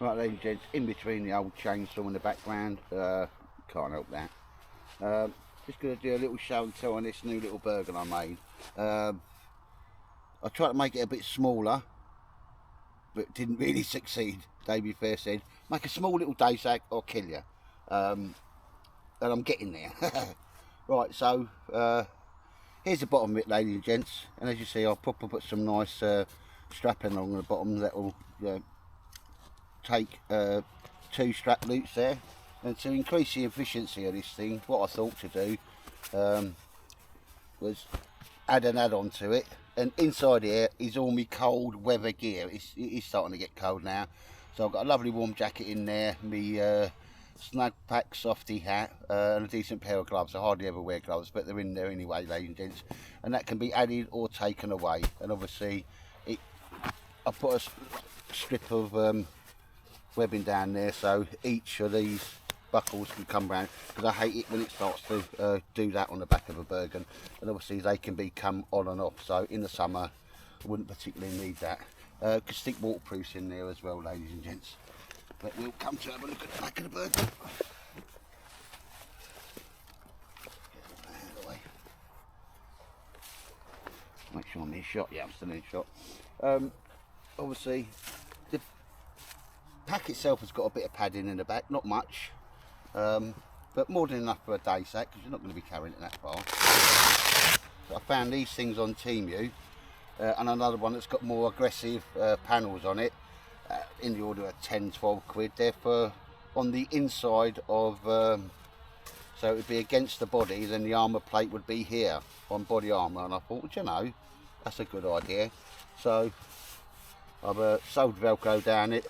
Right then gents, in between the old chainsaw in the background, can't help that. Just going to do a little show and tell on this new little Bergen I made. I tried to make it a bit smaller, but didn't really succeed. Davey Fair said, make a small little day sack or kill you. And I'm getting there. Right, so here's the bottom of it, ladies and gents. And as you see, I'll probably put some nice strapping along the bottom that will take 2 strap loops there. And to increase the efficiency of this thing, what I thought to do was add an add-on to it. And inside here is all my cold weather gear. It is starting to get cold now, so I've got a lovely warm jacket in there, my snug pack softy hat, and a decent pair of gloves. I hardly ever wear gloves, but they're in there anyway, ladies and gents. And that can be added or taken away. And obviously, I put a strip of webbing down there, so each of these buckles can come round, because I hate it when it starts to do that on the back of a Bergen. And obviously they can become on and off, so in the summer I wouldn't particularly need that. Could stick waterproofs in there as well, ladies and gents. But we'll come to have a look at the back of the Bergen. Get that out of the way. Make sure I'm in shot. Yeah, I'm still in shot. Obviously the pack itself has got a bit of padding in the back, not much. But more than enough for a day sack, because you're not going to be carrying it that far. So I found these things on Temu, and another one that's got more aggressive panels on it, in the order of 10-12 quid. They're for on the inside of, so it would be against the body, then the armour plate would be here on body armour. And I thought, well, you know, that's a good idea. So I've sewed Velcro down it,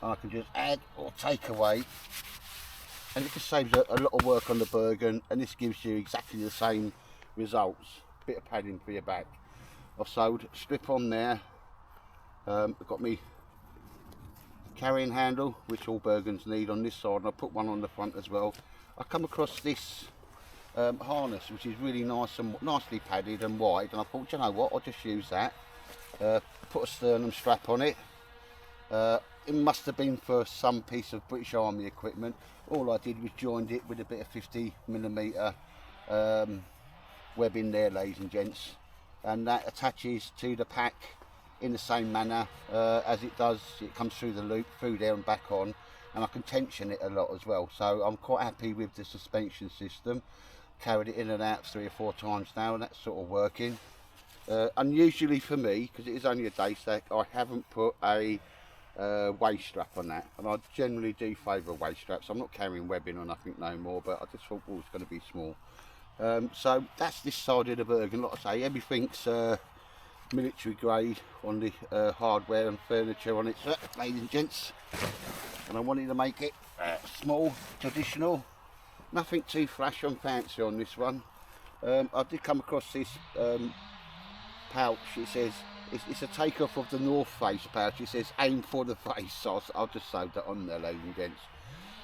and I can just add or take away. And it just saves a lot of work on the Bergen, and this gives you exactly the same results. Bit of padding for your back. I've sewed a strip on there. I've got me carrying handle, which all Bergens need, on this side, and I put one on the front as well. I come across this harness, which is really nice and nicely padded and wide, and I thought, you know what, I'll just use that. Put a sternum strap on it. It must have been for some piece of British Army equipment. All I did was joined it with a bit of 50mm webbing there, ladies and gents, and that attaches to the pack in the same manner as it does. It comes through the loop, through there and back on, and I can tension it a lot as well. So I'm quite happy with the suspension system. Carried it in and out 3 or 4 times now, and that's sort of working. Unusually for me, because it is only a day sack, I haven't put a waist strap on that, and I generally do favour waist straps. I'm not carrying webbing or nothing no more, but I just thought, well, it's going to be small. So that's this side of the Bergen. Like I say, everything's military grade on the hardware and furniture on it, ladies and gents. And I wanted to make it small, traditional, nothing too flash and fancy on this one. I did come across this pouch. It says it's a takeoff of the North Face pouch. It says aim for the face, so I'll just sewed that on there, ladies and gents.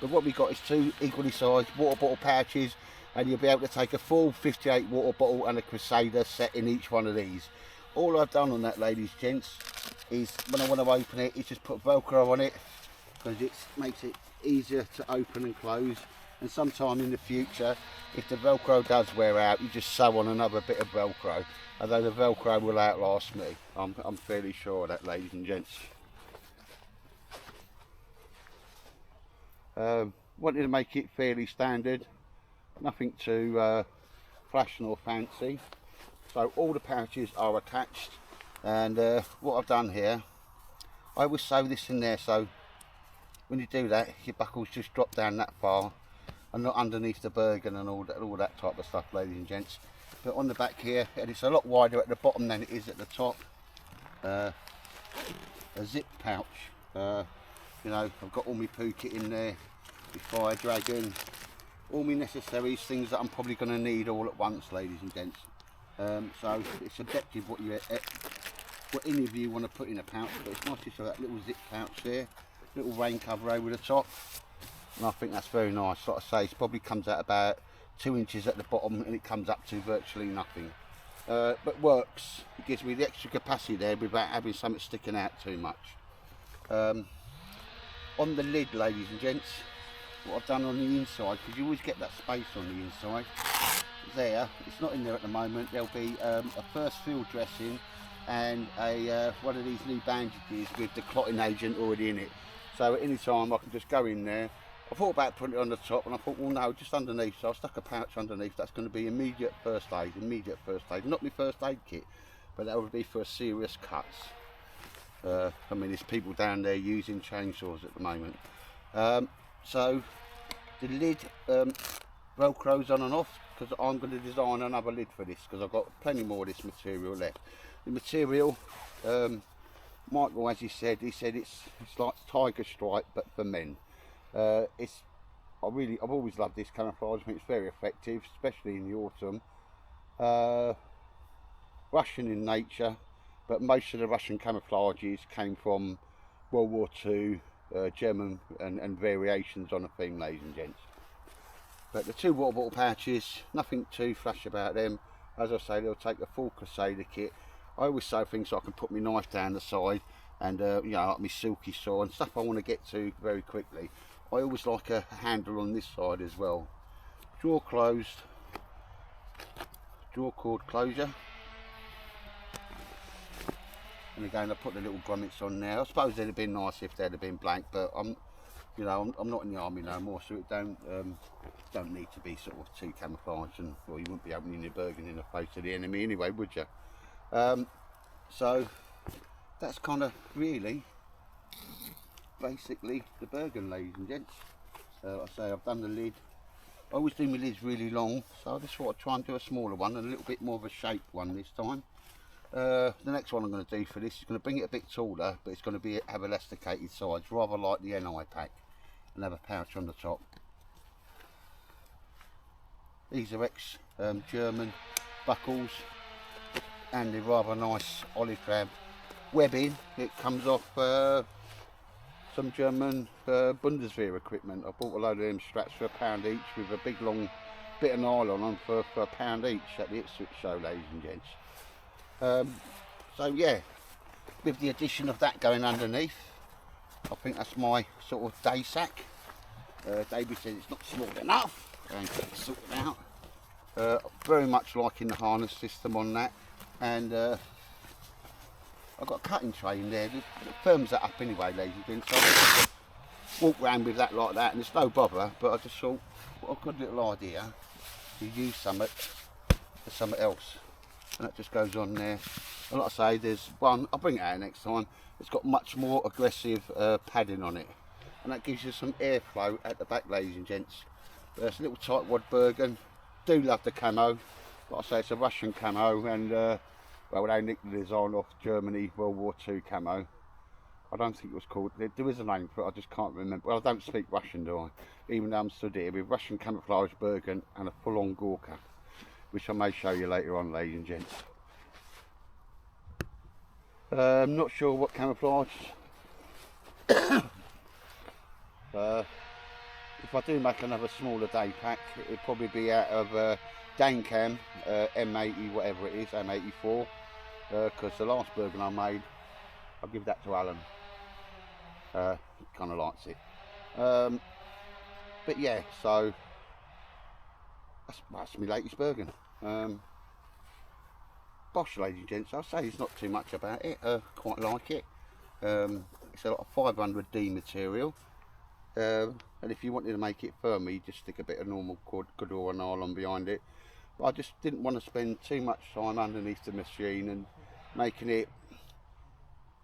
But what we got is 2 equally sized water bottle pouches, and you'll be able to take a full 58 water bottle and a Crusader set in each one of these. All I've done on that, ladies and gents, is when I want to open it, is just put Velcro on it, because it makes it easier to open and close. And sometime in the future, if the Velcro does wear out, you just sew on another bit of Velcro. Although the Velcro will outlast me, I'm fairly sure of that, ladies and gents. Wanted to make it fairly standard, nothing too flash nor fancy. So all the pouches are attached, and what I've done here, I always sew this in there, so when you do that, your buckles just drop down that far and not underneath the Bergen and all that type of stuff, ladies and gents. But on the back here, and it's a lot wider at the bottom than it is at the top, a zip pouch. You know, I've got all my poo kit in there, my fire dragon, all my necessaries, things that I'm probably going to need all at once, ladies and gents. So it's subjective what any of you want to put in a pouch, but it's nice to have that little zip pouch there, little rain cover over the top, and I think that's very nice. Like I say, it probably comes out about 2 inches at the bottom, and it comes up to virtually nothing. But works. It gives me the extra capacity there without having something sticking out too much. On the lid, ladies and gents, what I've done on the inside, because you always get that space on the inside there, it's not in there at the moment. There'll be a first field dressing and a one of these new bandages with the clotting agent already in it, so at any time I can just go in there. I thought about putting it on the top, and I thought, well, no, just underneath. So I stuck a pouch underneath. That's going to be immediate first aid. Not my first aid kit, but that would be for serious cuts. I mean, there's people down there using chainsaws at the moment. So the lid velcros on and off, because I'm going to design another lid for this, because I've got plenty more of this material left. The material, Michael, as he said it's like tiger stripe, but for men. I've always loved this camouflage. I think it's very effective, especially in the autumn. Russian in nature, but most of the Russian camouflages came from World War II, German and variations on a theme, ladies and gents. But the two water bottle pouches, nothing too flash about them. As I say, they'll take a full Crusader kit. I always sew things so I can put my knife down the side, and you know, like my silky saw and stuff I want to get to very quickly. I always like a handle on this side as well. Drawer closed, drawer cord closure. And again, I put the little grommets on there. I suppose it'd have been nice if they'd have been blank, but I'm not in the army no more, so it don't need to be sort of too camouflaged, and well, you wouldn't be opening your Bergen in the face of the enemy anyway, would you? So that's kind of really basically the Bergen, ladies and gents. Like I say, I've done the lid. I always do my lids really long, so I just thought I'd try and do a smaller one and a little bit more of a shaped one this time. The next one I'm going to do for this is going to bring it a bit taller, but it's going to have elasticated sides, rather like the NI pack, and have a pouch on the top. These are ex-German buckles, and they're rather nice olive drab webbing. It comes off some German Bundeswehr equipment. I bought a load of them straps for £1 each, with a big long bit of nylon on for £1 each at the Ipswich show, ladies and gents. So yeah, with the addition of that going underneath, I think that's my sort of day sack. David said it's not small enough. Going to get it sorted out. Very much liking the harness system on that, and I've got a cutting tray in there. It firms that up anyway, ladies and gents. So I walk around with that like that, and it's no bother. But I just thought, what a good little idea to use something for something else, and that just goes on there. And like I say, there's one. I'll bring it out next time. It's got much more aggressive padding on it, and that gives you some airflow at the back, ladies and gents. It's a little tightwad Bergen. Do love the camo. Like I say, it's a Russian camo, and well, they nicked the design off Germany World War II camo. I don't think it was called. There is a name for it. I just can't remember. Well, I don't speak Russian, do I? Even though I'm stood here with Russian camouflage Bergen and a full-on Gorka, which I may show you later on, ladies and gents. I'm not sure what camouflage. If I do make another smaller day pack, it'll probably be out of Cam M80, whatever it is, M84, because the last Bergen I made, I'll give that to Alan. Kind of likes it. But yeah, so that's my latest Bergen. Bosh, ladies and gents, I'll say it's not too much about it. Quite like it. It's a lot of 500D material. And if you wanted to make it firmer, you just stick a bit of normal Cordura nylon behind it. But I just didn't want to spend too much time underneath the machine and making it,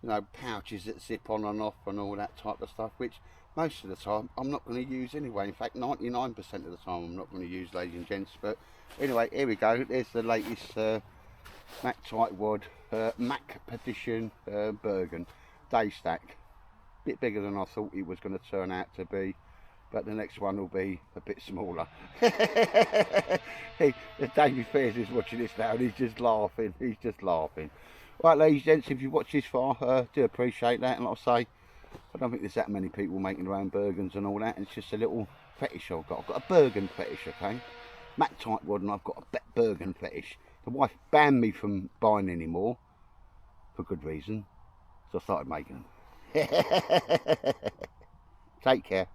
you know, pouches that zip on and off and all that type of stuff, which most of the time I'm not going to use anyway. In fact, 99% of the time I'm not going to use, ladies and gents. But anyway, here we go. There's the latest Mac Tightwad Mac Petition Bergen day stack. Bit bigger than I thought it was going to turn out to be, but the next one will be a bit smaller. David Fairs is watching this now and he's just laughing. Right, ladies and gents, if you've watched this far, do appreciate that. And like I say, I don't think there's that many people making their own Bergens and all that. It's just a little fetish I've got. I've got a Bergen fetish, okay? Mac Tightwad, and I've got a Bergen fetish. The wife banned me from buying any more, for good reason, so I started making them. Take care.